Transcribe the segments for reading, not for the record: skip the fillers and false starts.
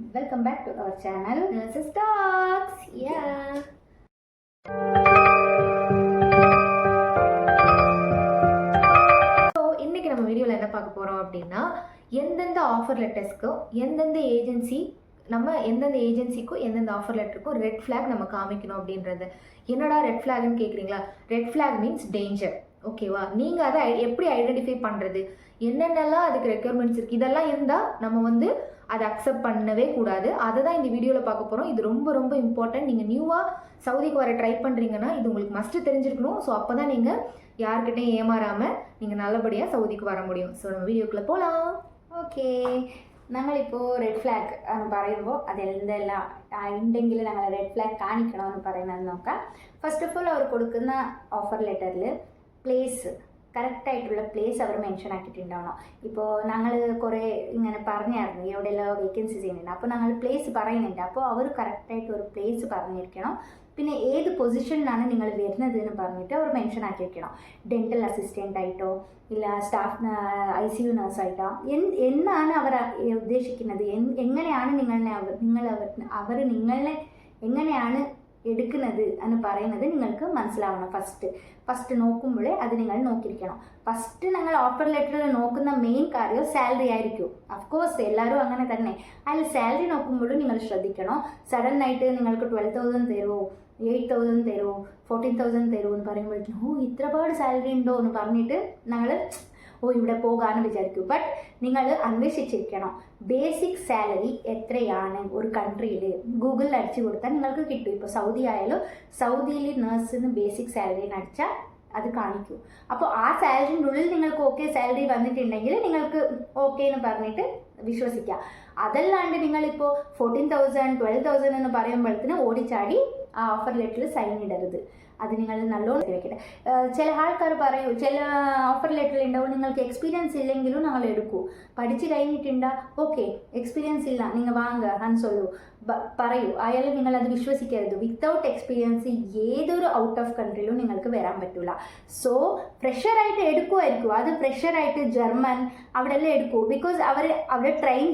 Welcome back to our channel Nurses Talks. Yeah. So இன்னைக்கு நம்ம வீடியோவில் என்ன பார்க்க போகிறோம் அப்படின்னா எந்தெந்த ஆஃபர் லெட்டர்ஸ்க்கும் எந்தெந்த ஏஜென்சிக்கும் எந்தெந்த ஆஃபர் லெட்டருக்கும் ரெட் ஃப்ளாக் நம்ம காமிக்கணும் அப்படின்றது. என்னடா ரெட் ஃப்ளாக்னு கேட்குறீங்களா? Red flag means danger. ஓகேவா? நீங்கள் அதை எப்படி ஐடென்டிஃபை பண்ணுறது, என்னென்னலாம் அதுக்கு ரெக்யர்மெண்ட்ஸ் இருக்குது, இதெல்லாம் இருந்தால் நம்ம அதை அக்செப்ட் பண்ணவே கூடாது. அதை தான் இந்த வீடியோவில் பார்க்க போகிறோம். இது ரொம்ப ரொம்ப இம்பார்ட்டன்ட். நீங்கள் நியூவாக சவுதிக்கு வர ட்ரை பண்ணுறீங்கன்னா இது உங்களுக்கு மஸ்ட்டு தெரிஞ்சிருக்கணும். ஸோ அப்போ தான் நீங்கள் யார்கிட்டையும் ஏமாறாமல் நீங்கள் நல்லபடியாக சவுதிக்கு வர முடியும். ஸோ நம்ம വീഡിയോക്കുള്ള പോകാം. ഓക്കെ, ഞങ്ങളിപ്പോൾ റെഡ് ഫ്ലാഗ് എന്ന് പറയുമ്പോൾ അതെന്തെല്ലാം ഉണ്ടെങ്കിൽ ഞങ്ങൾ റെഡ് ഫ്ലാഗ് കാണിക്കണമെന്ന് പറയുന്നത് നോക്കാം. ഫസ്റ്റ് ഓഫ് ഓൾ അവർ കൊടുക്കുന്ന ഓഫർ ലെറ്ററിൽ പ്ലേസ്, കറക്റ്റായിട്ടുള്ള പ്ലേസ് അവർ മെൻഷൻ ആക്കിയിട്ടുണ്ടാവണം. ഇപ്പോൾ ഞങ്ങൾ കുറേ ഇങ്ങനെ പറഞ്ഞായിരുന്നു എവിടെയെല്ലാം വേക്കൻസീസ് ചെയ്യുന്നുണ്ട്, അപ്പോൾ ഞങ്ങൾ പ്ലേസ് പറയുന്നുണ്ട്. അപ്പോൾ അവർ കറക്റ്റായിട്ട് ഒരു പ്ലേസ് പറഞ്ഞിരിക്കണം. പിന്നെ ഏത് പൊസിഷനിലാണ് നിങ്ങൾ വരുന്നത് എന്ന് പറഞ്ഞിട്ട് അവർ മെൻഷൻ ആക്കിയിരിക്കണം. ഡെൻ്റൽ അസിസ്റ്റൻ്റ് ആയിട്ടോ ഇല്ല സ്റ്റാഫ് ICU നഴ്സായിട്ടോ എന്നാണ് അവർ ഉദ്ദേശിക്കുന്നത്, എങ്ങനെയാണ് അവർ നിങ്ങളെ എങ്ങനെയാണ് എടുക്കുന്നത് എന്ന് പറയുന്നത് നിങ്ങൾക്ക് മനസ്സിലാവണം. ഫസ്റ്റ് നോക്കുമ്പോഴേ അത് നിങ്ങൾ നോക്കിയിരിക്കണം. ഫസ്റ്റ് നിങ്ങൾ ഓഫർ ലെറ്ററിൽ നോക്കുന്ന മെയിൻ കാര്യം സാലറി ആയിരിക്കും. അഫ്കോഴ്സ് എല്ലാവരും അങ്ങനെ തന്നെ. അതിൽ സാലറി നോക്കുമ്പോഴും നിങ്ങൾ ശ്രദ്ധിക്കണം. സഡനായിട്ട് നിങ്ങൾക്ക് 12,000 തരുമോ, 8,000 തരുമോ, 14,000 തരുമോ എന്ന് പറയുമ്പോഴേക്കും ഇത്രപാട് സാലറി ഉണ്ടോ എന്ന് പറഞ്ഞിട്ട് ഞങ്ങൾ ഇവിടെ പോകാമെന്ന് വിചാരിക്കും. ബട്ട് നിങ്ങൾ അന്വേഷിച്ചിരിക്കണം ബേസിക് സാലറി എത്രയാണ് ഒരു കൺട്രിയിൽ. ഗൂഗിളിൽ അടിച്ചു കൊടുത്താൽ നിങ്ങൾക്ക് കിട്ടും. ഇപ്പോൾ സൗദി ആയാലും സൗദിയിൽ നേഴ്സിന് ബേസിക് സാലറി അടിച്ചാൽ അത് കാണിക്കും. അപ്പോൾ ആ സാലറിൻ്റെ ഉള്ളിൽ നിങ്ങൾക്ക് ഓക്കെ സാലറി വന്നിട്ടുണ്ടെങ്കിൽ നിങ്ങൾക്ക് ഓക്കെ എന്ന് പറഞ്ഞിട്ട് വിശ്വസിക്കാം. അതല്ലാണ്ട് നിങ്ങളിപ്പോൾ 14,000 12,000 എന്ന് പറയുമ്പോഴത്തേന് ഓടിച്ചാടി ആ ഓഫർ ലെറ്ററിൽ സൈൻ ഇടരുത്. അത് നിങ്ങൾ നല്ലോണം വെക്കട്ടെ. ചില ആൾക്കാർ പറയൂ, ചില ഓഫർ ലെറ്ററിൽ ഉണ്ടാവും നിങ്ങൾക്ക് എക്സ്പീരിയൻസ് ഇല്ലെങ്കിലും ഞങ്ങൾ എടുക്കൂ, പഠിച്ച് കഴിഞ്ഞിട്ടുണ്ടാ ഓക്കെ എക്സ്പീരിയൻസ് ഇല്ല നിങ്ങൾ വാങ്ങ എന്ന് പറയൂ. അയാൾ നിങ്ങളത് വിശ്വസിക്കരുത്. വിത്തൗട്ട് എക്സ്പീരിയൻസ് ഏതൊരു ഔട്ട് ഓഫ് കൺട്രിയിലും നിങ്ങൾക്ക് വരാൻ പറ്റില്ല. സോ ഫ്രഷറായിട്ട് എടുക്കുമായിരിക്കും. അത് ഫ്രഷറായിട്ട് ജർമ്മൻ അവിടെല്ലാം എടുക്കൂ. ബിക്കോസ് അവിടെ ട്രെയിൻ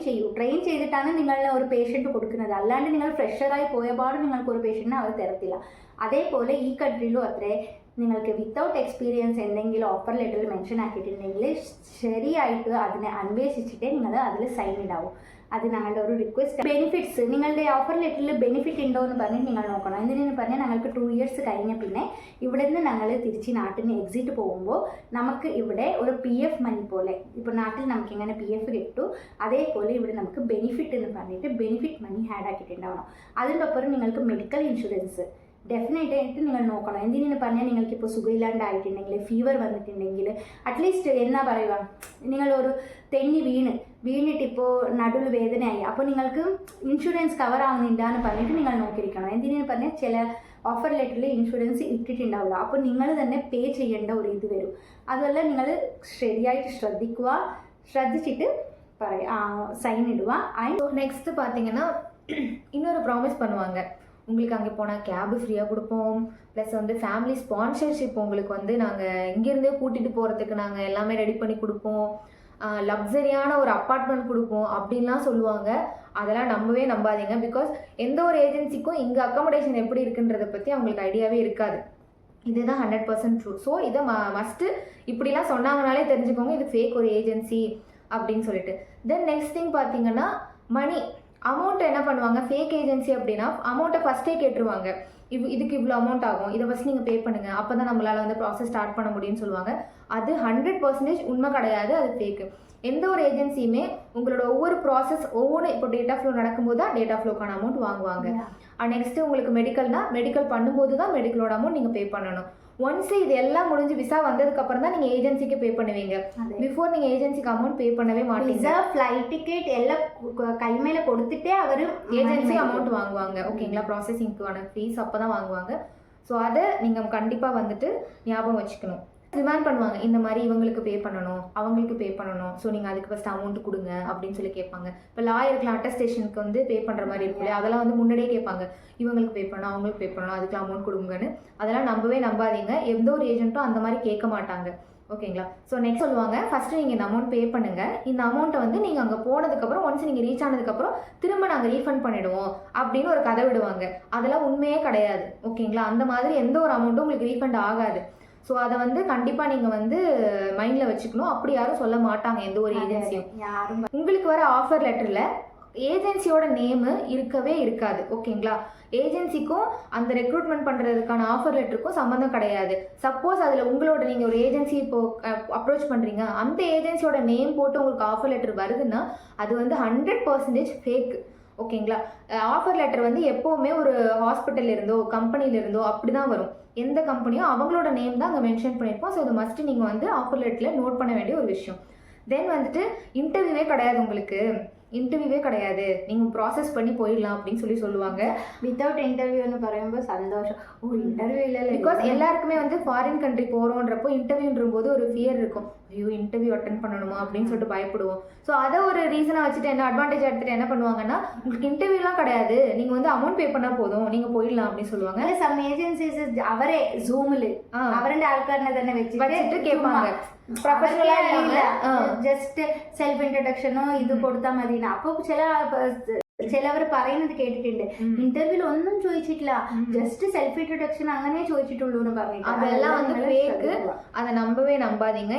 ചെയ്തിട്ടാണ് നിങ്ങളെ ഒരു പേഷ്യൻറ്റ് കൊടുക്കുന്നത്. അല്ലാണ്ട് നിങ്ങൾ ഫ്രഷറായി പോയപാട് നിങ്ങൾക്ക് ഒരു പേഷ്യൻറ്റിനെ അവർ തരത്തില്ല. അതേപോലെ ഈ കൺട്രിയിലും അത്രേ. നിങ്ങൾക്ക് വിത്തൗട്ട് എക്സ്പീരിയൻസ് എന്തെങ്കിലും ഓഫർ ലെറ്ററിൽ മെൻഷൻ ആക്കിയിട്ടുണ്ടെങ്കിൽ ശരിയായിട്ട് അതിനെ അന്വേഷിച്ചിട്ടേ നിങ്ങൾ അതിൽ സൈൻ ഇടാവൂ. അത് ഞങ്ങളുടെ ഒരു റിക്വസ്റ്റ്. ബെനിഫിറ്റ്സ്, നിങ്ങളുടെ ഓഫർ ലെറ്ററിൽ ബെനിഫിറ്റ് ഉണ്ടോ എന്ന് പറഞ്ഞിട്ട് നിങ്ങൾ നോക്കണം. എന്തിനെന്ന് പറഞ്ഞാൽ ഞങ്ങൾക്ക് 2 years കഴിഞ്ഞ പിന്നെ ഇവിടെ നിന്ന് ഞങ്ങൾ തിരിച്ച് നാട്ടിൽ നിന്ന് എക്സിറ്റ് പോകുമ്പോൾ നമുക്ക് ഇവിടെ ഒരു PF മണി പോലെ, ഇപ്പോൾ നാട്ടിൽ നമുക്ക് എങ്ങനെ PF കിട്ടും അതേപോലെ ഇവിടെ നമുക്ക് ബെനിഫിറ്റ് എന്ന് പറഞ്ഞിട്ട് ബെനിഫിറ്റ് മണി ആഡ് ആക്കിയിട്ടുണ്ടാവണം. അതിൻ്റെ ഒപ്പം നിങ്ങൾക്ക് മെഡിക്കൽ ഇൻഷുറൻസ് ഡെഫിനറ്റായിട്ട് നിങ്ങൾ നോക്കണം. എന്തിനെന്ന് പറഞ്ഞാൽ നിങ്ങൾക്കിപ്പോൾ സുഖമില്ലാണ്ടായിട്ടുണ്ടെങ്കിൽ, ഫീവർ വന്നിട്ടുണ്ടെങ്കിൽ, അറ്റ്ലീസ്റ്റ് എന്നാ പറയുക, നിങ്ങളൊരു തെന്നി വീണിട്ടിപ്പോൾ നടുവിൽ വേദനയായി, അപ്പോൾ നിങ്ങൾക്ക് ഇൻഷുറൻസ് കവർ ആവുന്നില്ല എന്ന് പറഞ്ഞിട്ട് നിങ്ങൾ നോക്കിയിരിക്കണം. എന്തിനെന്ന് പറഞ്ഞാൽ ചില ഓഫർ ലെറ്ററിൽ ഇൻഷുറൻസ് ഇട്ടിട്ടുണ്ടാവില്ല, അപ്പോൾ നിങ്ങൾ തന്നെ പേ ചെയ്യേണ്ട ഒരു ഇത് വരും. അതുമല്ല നിങ്ങൾ ശരിയായിട്ട് ശ്രദ്ധിച്ചിട്ട് സൈൻ ഇടുക. നെക്സ്റ്റ് பார்த்தீங்கன்னா இன்னொரு ப்ராமிஸ் பண்ணுவாங்க, உங்களுக்கு அங்கே போனால் கேபு ஃப்ரீயாக கொடுப்போம், ப்ளஸ் ஃபேமிலி ஸ்பான்சர்ஷிப் உங்களுக்கு நாங்கள் இங்கேருந்தே கூட்டிகிட்டு போகிறதுக்கு நாங்கள் எல்லாமே ரெடி பண்ணி கொடுப்போம், லக்ஸரியான ஒரு அப்பார்ட்மெண்ட் கொடுப்போம் அப்படின்லாம் சொல்லுவாங்க. அதெல்லாம் நம்பாதீங்க. பிகாஸ் எந்த ஒரு ஏஜென்சிக்கும் இங்கே அக்காமடேஷன் எப்படி இருக்குன்றதை பற்றி அவங்களுக்கு ஐடியாவே இருக்காது. இதுதான் 100% ட்ரூ. ஸோ இதை மஸ்ட்டு இப்படிலாம் சொன்னாங்கனாலே தெரிஞ்சுக்கோங்க இது ஃபேக் ஒரு ஏஜென்சி அப்படின்னு சொல்லிட்டு. தென் நெக்ஸ்ட் திங் பார்த்தீங்கன்னா மணி அமௌண்ட்டை என்ன பண்ணுவாங்க, ஃபேக் ஏஜென்சி அப்படின்னா அமௌண்ட்டை ஃபஸ்ட்டே கேட்டுருவாங்க. இதுக்கு இவ்வளோ அமௌண்ட் ஆகும், இதை ஃபஸ்ட் நீங்கள் பே பண்ணுங்கள், அப்போ தான் நம்மளால் ப்ராசஸ் ஸ்டார்ட் பண்ண முடியும்னு சொல்லுவாங்க. அது 100% உண்மை கிடையாது, அது ஃபேக்கு. எந்த ஒரு ஏஜென்சியுமே உங்களோட ஒவ்வொரு ப்ராசஸ் இப்போ டேட்டா ஃப்ளோ நடக்கும்போது தான் டேட்டா ஃப்ளோக்கான அமௌண்ட் வாங்குவாங்க. நெக்ஸ்ட்டு உங்களுக்கு மெடிக்கல் பண்ணும்போது தான் மெடிக்கலோட அமௌண்ட் நீங்கள் பே பண்ணணும். ஒன்ஸ் இது எல்லாம் முடிஞ்சு விசா வந்ததுக்கப்புறம் தான் நீங்கள் ஏஜென்சிக்கு பே பண்ணுவீங்க. பிஃபோர் நீங்கள் ஏஜென்சிக்கு அமௌண்ட் பே பண்ணவே மாட்டீங்க. ஃப்ளைட் டிக்கெட் எல்லாம் கை மேலே கொடுத்துட்டே அவர் ஏஜென்சி அமௌண்ட் வாங்குவாங்க. ஓகேங்களா? ப்ராசஸிங்க்கான ஃபீஸ் அப்போ தான் வாங்குவாங்க. ஸோ அதை நீங்கள் கண்டிப்பாக ஞாபகம் வச்சுக்கணும். டிமாண்ட் பண்ணுவாங்க, இந்த மாதிரி இவங்களுக்கு பே பண்ணணும், அவங்களுக்கு பே பண்ணணும், ஸோ நீங்கள் அதுக்கு ஃபஸ்ட் அமௌண்ட் கொடுங்க அப்படின்னு சொல்லி கேட்பாங்க. இப்போ லாயருக்குலாம் அட்டஸ்டேஷனுக்கு பே பண்ணுற மாதிரி இருக்கும் இல்லையா, அதெல்லாம் முன்னாடியே கேட்பாங்க, இவங்களுக்கு பே பண்ணணும், அவங்களுக்கு பே பண்ணணும், அதுக்கெலாம் அமௌண்ட் கொடுங்கன்னு. அதெல்லாம் நம்பவே நம்பாதீங்க. எந்த ஒரு ஏஜென்ட்டும் அந்த மாதிரி கேட்க மாட்டாங்க. ஓகேங்களா. ஸோ நெக்ஸ்ட் சொல்லுவாங்க, ஃபஸ்ட்டு நீங்கள் இந்த அமௌண்ட் பே பண்ணுங்கள், இந்த அமௌண்ட்டை வந்து நீங்கள் அங்கே போனதுக்கப்புறம் ஒன்ஸ் நீங்கள் ரீச் ஆனதுக்கப்புறம் திரும்ப நாங்கள் ரீஃபண்ட் பண்ணிவிடுவோம் அப்படின்னு ஒரு கதை விடுவாங்க. அதெல்லாம் உண்மையே கிடையாது. ஓகேங்களா. அந்த மாதிரி எந்த ஒரு அமௌண்ட்டும் உங்களுக்கு ரீஃபண்ட் ஆகாது. ஸோ அதை வந்து கண்டிப்பாக நீங்கள் வந்து மைண்டில் வச்சுக்கணும். அப்படி யாரும் சொல்ல மாட்டாங்க எந்த ஒரு ஏஜென்சியும். யாரும் உங்களுக்கு வர ஆஃபர் லெட்டரில் ஏஜென்சியோட நேமு இருக்கவே இருக்காது. ஓகேங்களா. ஏஜென்சிக்கும் அந்த ரெக்ரூட்மெண்ட் பண்ணுறதுக்கான ஆஃபர் லெட்டருக்கும் சம்மந்தம் கிடையாது. சப்போஸ் அதில் உங்களோட நீங்கள் ஒரு ஏஜென்சி இப்போது அப்ரோச் பண்ணுறீங்க, அந்த ஏஜென்சியோட நேம் போட்டு உங்களுக்கு ஆஃபர் லெட்டர் வருதுன்னா அது வந்து 100% ஃபேக். ஓகேங்களா. ஆஃபர் லெட்டர் வந்து எப்போவுமே ஒரு ஹாஸ்பிட்டல் இருந்தோ கம்பெனியில் இருந்தோ அப்படி தான் வரும். எந்த கம்பெனியோ அவங்களோட நேம் தான் அங்கே மென்ஷன் பண்ணியிருப்போம். ஸோ இது மஸ்ட்டு நீங்கள் வந்து ஆஃபர் லெட்டரில் நோட் பண்ண வேண்டிய ஒரு விஷயம். தென் வந்துட்டு இன்டர்வியூவே கிடையாது, உங்களுக்கு இன்டர்வியூவே கிடையாது, நீங்கள் ப்ராசஸ் பண்ணி போயிடலாம் அப்படின்னு சொல்லுவாங்க. வித்தவுட் இன்டர்வியூன்னு പറയുമ്പോൾ சந்தோஷம். ஓ இன்டர்வியூ இல்லை, பிகாஸ் எல்லாருக்குமே வந்து ஃபாரின் கண்ட்ரி போகிறோன்றப்போ இன்டர்வியூன்ற போது ஒரு ஃபியர் இருக்கும். ஐயோ இன்டர்வியூ அட்டன் பண்ணணுமா அப்படின்னு சொல்லிட்டு பயப்படுவோம். ஸோ அதை ஒரு ரீசனாக வச்சுட்டு என்ன அட்வான்டேஜ் எடுத்துகிட்டு என்ன பண்ணுவாங்கன்னா, உங்களுக்கு இன்டர்வியூலாம் கிடையாது, நீங்கள் வந்து அமௌண்ட் பே பண்ணால் போதும், நீங்கள் போயிடலாம் அப்படின்னு சொல்லுவாங்க. சம் ஏஜென்சிஸ் அவரே ஜூமில் அவരുടെ ആൾക്കാരനെ തന്നെ வச்சுட்டு கேட்பாங்க. ജസ്റ്റ് സെൽഫ് ഇൻട്രൊഡക്ഷനോ ഇത് കൊടുത്താൽ മതി. അപ്പൊ ചിലവർ പറയുന്നത് കേട്ടിട്ടുണ്ട്, ഇന്റർവ്യൂല് ഒന്നും ചോദിച്ചിട്ടില്ല, ജസ്റ്റ് സെൽഫ് ഇൻട്രൊഡക്ഷൻ അങ്ങനെ ചോദിച്ചിട്ടുള്ളൂ എന്ന് പറഞ്ഞിട്ട്. அதெல்லாம் வந்து ஃபேக்கு. அதை நம்பவே நம்பாதீங்க.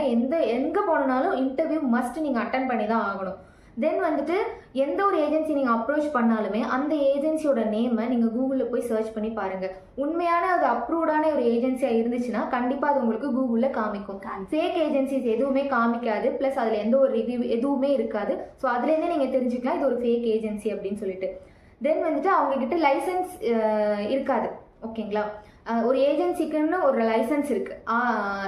எங்க போனாலும் இன்டர்வியூ மஸ்ட் நீங்க அட்டன் பண்ணி தான் ஆகணும். தென் வந்துட்டு எந்த ஒரு ஏஜென்சி நீங்கள் அப்ரோச் பண்ணாலுமே அந்த ஏஜென்சியோட நேமை நீங்கள் கூகுளில் போய் சர்ச் பண்ணி பாருங்கள். உண்மையான அது அப்ரூவ்டான ஒரு ஏஜென்சியாக இருந்துச்சுன்னா கண்டிப்பாக அது உங்களுக்கு கூகுளில் காமிக்கும். ஃபேக் ஏஜென்சிஸ் எதுவுமே காமிக்காது. ப்ளஸ் அதில் எந்த ஒரு ரிவ்யூ எதுவுமே இருக்காது. ஸோ அதுலேருந்தே நீங்கள் தெரிஞ்சுக்கலாம் இது ஒரு ஃபேக் ஏஜென்சி அப்படின்னு சொல்லிட்டு. தென் வந்துட்டு அவங்கக்கிட்ட லைசன்ஸ் இருக்காது. ஓகேங்களா. ஒரு ஏஜென்சிக்குன்னு ஒரு லைசன்ஸ் இருக்குது.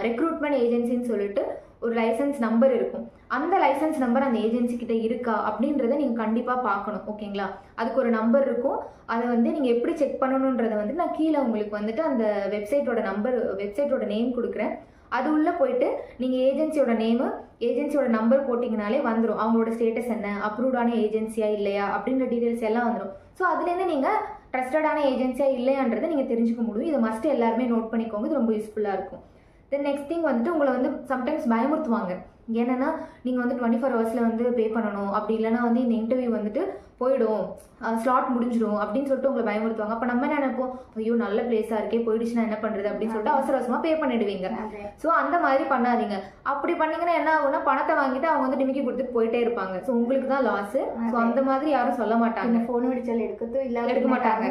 ரெக்ரூட்மெண்ட் ஏஜென்சின்னு சொல்லிட்டு ஒரு லைசன்ஸ் நம்பர் இருக்கும். அந்த லைசன்ஸ் நம்பர் அந்த ஏஜென்சி கிட்ட இருக்கா அப்படின்றத நீங்கள் கண்டிப்பாக பார்க்கணும். ஓகேங்களா. அதுக்கு ஒரு நம்பர் இருக்கும். அதை வந்து நீங்கள் எப்படி செக் பண்ணணுன்றதை வந்து நான் கீழே உங்களுக்கு வந்துட்டு அந்த வெப்சைட்டோட நேம் கொடுக்குறேன். அது உள்ளே போயிட்டு நீங்கள் ஏஜென்சியோட நேமு ஏஜென்சியோட நம்பர் போட்டிங்கனாலே வந்துடும். அவங்களோட ஸ்டேட்டஸ் என்ன, அப்ரூவ்டான ஏஜென்சியா இல்லையா அப்படின்ற டீட்டெயில்ஸ் எல்லாம் வந்துடும். ஸோ அதுலேருந்து நீங்கள் ட்ரஸ்டடான ஏஜென்சியா இல்லையான்றதை நீங்கள் தெரிஞ்சுக்க முடியும். இதை மஸ்ட்டு எல்லாருமே நோட் பண்ணிக்கோங்க. இது ரொம்ப யூஸ்ஃபுல்லாக இருக்கும். தென் நெக்ஸ்ட் திங் வந்துட்டு உங்களை வந்து சம்டைம்ஸ் பயமுறுத்துவாங்க. என்னென்னா நீங்கள் வந்து 24 ஹவர்ஸில் வந்து பே பண்ணணும், அப்படி இல்லைனா வந்து இந்த இன்டர்வியூ வந்துட்டு போயிடும், ஸ்லாட் முடிஞ்சிடும் அப்படின்னு சொல்லிட்டு உங்களை பயமுறுத்துவாங்க. அப்போ நம்ம என்ன நினைப்போம், ஐயோ நல்ல பிளேஸாக இருக்கே, போயிடுச்சுன்னா என்ன பண்ணுறது அப்படின்னு சொல்லிட்டு அவசர அவசரமாக பே பண்ணிடுவீங்க. ஸோ அந்த மாதிரி பண்ணாதீங்க. அப்படி பண்ணிங்கன்னா என்ன ஆகும்னா பணத்தை வாங்கிட்டு அவங்க வந்து டிமிக்கி கொடுத்துட்டு போயிட்டே இருப்பாங்க. ஸோ உங்களுக்கு தான் லாஸு. ஸோ அந்த மாதிரி யாரும் சொல்ல மாட்டாங்க. ஃபோன் அடிச்சாலும் எடுக்க மாட்டாங்க.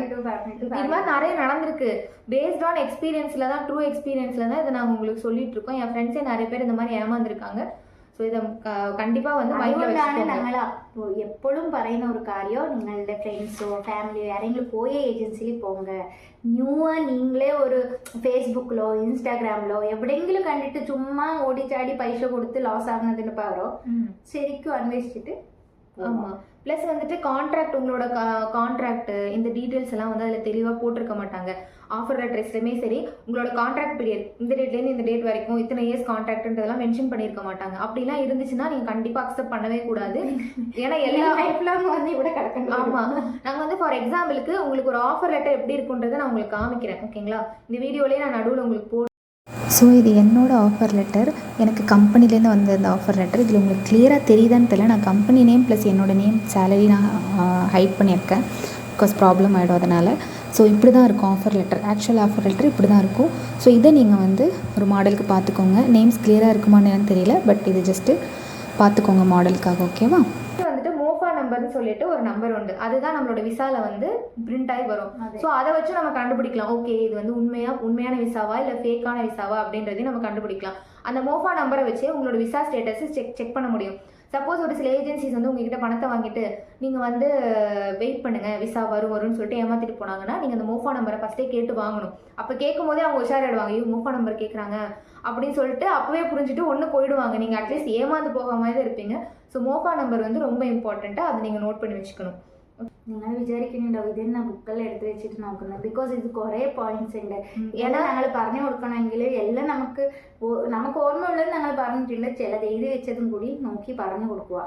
இது மாதிரி நிறைய நடந்திருக்கு. பேஸ்ட் ஆன் எக்ஸ்பீரியன்ஸில் தான், ட்ரூ எக்ஸ்பீரியன்ஸில் தான் இதை நாங்கள் உங்களுக்கு சொல்லிட்டு இருக்கோம். என் ஃப்ரெண்ட்ஸே நிறைய பேர் இந்த மாதிரி ஏமாந்துருக்காங்க. ஸோ இதை கண்டிப்பாக வந்து ഞങ്ങൾ എപ്പോഴും പറയുന്ന ഒരു കാര്യം, നിങ്ങളുടെ ഫ്രണ്ട്സോ ഫാമിലിയോ ആരെങ്കിലും പോയ ഏജൻസിയിൽ പോங்க. ന്യൂവാ നീங்களே ഒരു ഫേസ്ബുക്കിലോ ഇൻസ്റ്റാഗ്രാമിലോ എവിടെയെങ്കിലും കണ്ടിട്ട് ചുമ്മാ ഓടിച്ചാടി പൈസ കൊടുത്ത് ലോസ് ആകുന്നതിന് പകരം ശരിക്കും അന്വേഷിച്ചിട്ട്. ஆமாம். ப்ளஸ் வந்துட்டு கான்ட்ராக்ட், உங்களோட கான்ட்ராக்ட் இந்த டீட்டெயில்ஸ் எல்லாம் வந்து அதில் தெளிவாக போட்டிருக்க மாட்டாங்க. ஆஃபர் லெட்டர்ஸ்லையுமே சரி, உங்களோட கான்ட்ராக்ட் பீரியட் இந்த டேட்லேருந்து இந்த டேட் வரைக்கும் இத்தனை இயர்ஸ் கான்ட்ராக்ட்ன்றதெல்லாம் மென்ஷன் பண்ணியிருக்க மாட்டாங்க. அப்படிலாம் இருந்துச்சுன்னா நீங்கள் கண்டிப்பாக அக்செப்ட் பண்ணவே கூடாது. ஏன்னா எல்லா லைஃப்லாம் வந்து கூட கிடக்கணும். ஆமாம். நாங்கள் வந்து ஃபார் எக்ஸாம்பிளுக்கு உங்களுக்கு ஒரு ஆஃபர் லெட்டர் எப்படி இருக்குன்றதை நான் உங்களுக்கு காமிக்கிறேன். ஓகேங்களா. இந்த வீடியோலேயே நான் நடுவில் உங்களுக்கு ஸோ இது என்னோடய ஆஃபர் லெட்டர், எனக்கு கம்பெனிலேருந்து வந்த அந்த ஆஃபர் லெட்டர். இதில் உங்களுக்கு கிளியராக தெரியுதான்னு தெரியல. நான் கம்பெனி நேம் ப்ளஸ் என்னோடய நேம், சேலரி நான் ஹைட் பண்ணியிருக்கேன். பிகாஸ் ப்ராப்ளம் ஆகிடும் அதனால். ஸோ இப்படி தான் இருக்கும் offer letter. Actual offer letter இப்படி தான் இருக்கும். ஸோ இதை நீங்கள் வந்து ஒரு மாடலுக்கு பார்த்துக்கோங்க. நேம்ஸ் கிளியராக இருக்குமான்னு தெரியல, பட் இது ஜஸ்ட்டு பார்த்துக்கோங்க மாடலுக்காக. ஓகேவா. வந்துட்டு மோஃபா நம்பர்னு சொல்லிட்டு ஒரு நம்பர் உண்டு. அதுதான் நம்மளோட விசாவில் வந்து பிரிண்ட் ஆகி வரும். ஸோ அதை வச்சு நம்ம கண்டுபிடிக்கலாம், ஓகே இது வந்து உண்மையான விசாவா இல்லை ஃபேக்கான விசாவா அப்படின்றதையும் நம்ம கண்டுபிடிக்கலாம். அந்த மோஃபா நம்பரை வச்சு உங்களோட விசா ஸ்டேட்டஸ் செக் பண்ண முடியும். சப்போஸ் ஒரு சில ஏஜென்சிஸ் வந்து உங்ககிட்ட பணத்தை வாங்கிட்டு நீங்கள் வந்து வெயிட் பண்ணுங்கள் விசா வரும்னு சொல்லிட்டு ஏமாற்றிட்டு போனாங்கன்னா நீங்கள் அந்த மோஃபா நம்பரை ஃபஸ்ட்டே கேட்டு வாங்கணும். அப்போ கேட்கும் போதே அவங்க உஷாராயிடுவாங்க, ஐயோ மோஃபா நம்பர் கேட்குறாங்க அப்படின்னு சொல்லிட்டு அப்போவே புரிஞ்சுட்டு ஒன்று போயிடுவாங்க. நீங்கள் அட்லீஸ்ட் ஏமாந்து போகாமல் தான் இருப்பீங்க. ஸோ மோஃபா நம்பர் வந்து ரொம்ப இம்பார்ட்டண்ட்டாக அதை நீங்கள் நோட் பண்ணி வச்சுக்கணும். നിങ്ങൾ വിചാരിക്കുന്നുണ്ടാവും ഇതെന്നാ ബുക്കെല്ലാം എടുത്ത് വെച്ചിട്ട് നോക്കുന്നത്. ബിക്കോസ് ഇത് കുറേ പോയിന്റ്സ് ഉണ്ട്. ഏன்னா എല്ലാം ഞങ്ങൾ പറഞ്ഞു കൊടുക്കണമെങ്കിൽ എല്ലാം നമുക്ക് ഓർമ്മയുള്ളത് ഞങ്ങൾ പറഞ്ഞിട്ടുണ്ട്. ചിലത് എഴുതി വെച്ചതും കൂടി നോക്കി പറഞ്ഞു கொடுக்குவா.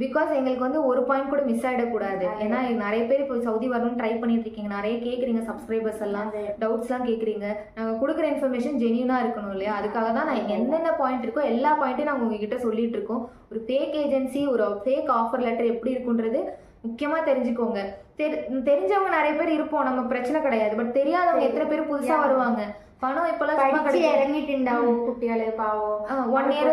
பிகாஸ் எங்களுக்கு வந்து ஒரு பாயிண்ட் கூட மிஸ் ஆகிடக்கூடாது. ஏன்னா நிறைய பேர் இப்போ சவுதி வரணும்னு ட்ரை பண்ணிட்டு இருக்கீங்க, நிறைய கேட்குறீங்க, சப்ஸ்கிரைபர்ஸ் எல்லாம் டவுட்ஸ்லாம் கேட்குறீங்க. நாங்கள் கொடுக்குற இன்ஃபர்மேஷன் ஜெனியூனாக இருக்கணும் இல்லையா? அதுக்காக தான் நான் என்னென்ன பாயிண்ட் இருக்கோ எல்லா பாயிண்ட்டையும் நாங்கள் உங்ககிட்ட சொல்லிட்டு இருக்கோம். ஒரு ஃபேக் ஏஜென்சி, ஒரு ஃபேக் ஆஃபர் லெட்டர் எப்படி இருக்குன்றது முக்கியமாக தெரிஞ்சுக்கோங்க. தெரிஞ்சவங்க நிறைய பேர் இருப்போம், நம்ம பிரச்சனை கிடையாது. பட் தெரியாதவங்க எத்தனை பேர் புதுசாக வருவாங்க. பணம் இப்பெல்லாம் சும்மா இறங்கிட்டுண்டாவும் குட்டியாளு பாவம் 1 இயர்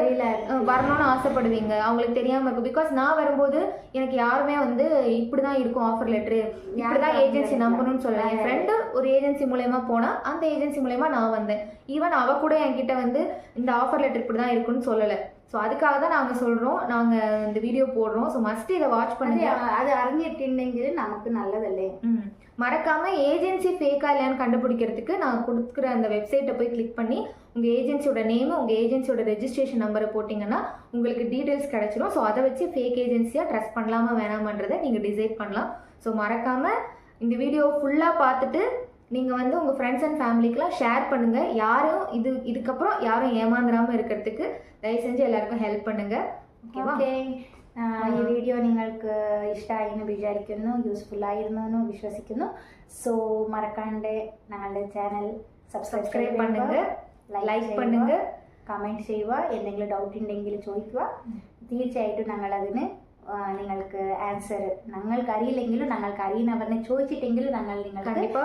வரணும்னு ஆசைப்படுவீங்க, அவங்களுக்கு தெரியாம இருக்கும். பிகாஸ் நான் வரும்போது எனக்கு யாருமே வந்து இப்படிதான் இருக்கும் ஆஃபர் லெட்டரு, இப்படிதான் ஏஜென்சி நம்பணும்னு சொல்லலாம். என் ஃப்ரெண்டு ஒரு ஏஜென்சி மூலயமா போனா அந்த ஏஜென்சி மூலயமா நான் வந்தேன். ஈவன் அவ கூட என்கிட்ட வந்து இந்த ஆஃபர் லெட்டர் இப்படிதான் இருக்குன்னு சொல்லலை. ஸோ அதுக்காக தான் நாங்கள் சொல்கிறோம், நாங்கள் இந்த வீடியோ போடுறோம். ஸோ மஸ்ட் இதை வாட்ச் பண்ணுங்க. அது அறிஞ்சிட்டுங்கிறது நமக்கு நல்லதில்லை. மறக்காமல் ஏஜென்சி ஃபேக்கா இல்லையான்னு கண்டுபிடிக்கிறதுக்கு நான் கொடுக்குற அந்த வெப்சைட்டை போய் கிளிக் பண்ணி உங்கள் ஏஜென்சியோட நேமு, உங்கள் ஏஜென்சியோட ரெஜிஸ்ட்ரேஷன் நம்பரை போட்டிங்கன்னா உங்களுக்கு டீட்டெயில்ஸ் கிடச்சிரும். ஸோ அதை வச்சு ஃபேக் ஏஜென்சியாக ட்ரஸ்ட் பண்ணலாமா வேணாமன்றதை நீங்கள் டிசைட் பண்ணலாம். ஸோ மறக்காமல் இந்த வீடியோ ஃபுல்லாக பார்த்துட்டு நீங்கள் வந்து உங்கள் ஃப்ரெண்ட்ஸ் அண்ட் ஃபேமிலிக்கெலாம் ஷேர் பண்ணுங்கள். யாரும் இதுக்கப்புறம் யாரும் ஏமாந்துடாமல் இருக்கிறதுக்கு தயவு செஞ்சு எல்லாருக்கும் ஹெல்ப் பண்ணுங்கள். ഓക്കെ, ഈ വീഡിയോ നിങ്ങൾക്ക് ഇഷ്ടമായെന്ന് വിചാരിക്കുന്നു, യൂസ്ഫുൾ ആയിരുന്നു എന്ന് വിശ്വസിക്കുന്നു. സോ മറക്കാണ്ട് ഞങ്ങളുടെ ചാനൽ സബ്സ്ക്രൈബ് பண்ணுங்க, ലൈക്ക് பண்ணுங்க, കമൻറ്റ് ചെയ്യുക. എന്തെങ്കിലും ഡൗട്ട് ഉണ്ടെങ്കിൽ ചോദിക്കുക. തീർച്ചയായിട്ടും ഞങ്ങളതിന് നിങ്ങൾക്ക് ആൻസർ, ഞങ്ങൾക്ക് അറിയില്ലെങ്കിലും ഞങ്ങൾക്ക് അറിയുന്നവരെ ചോദിച്ചിട്ടെങ്കിലും ഞങ്ങൾ നിങ്ങൾക്ക്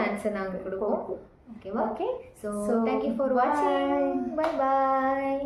ആൻസർ നാங்கள் கொடுப்போம். ஓகேவா? ஓகே, ஸோ தேங்க்யூ ஃபார் வாட்சிங். Bye bye.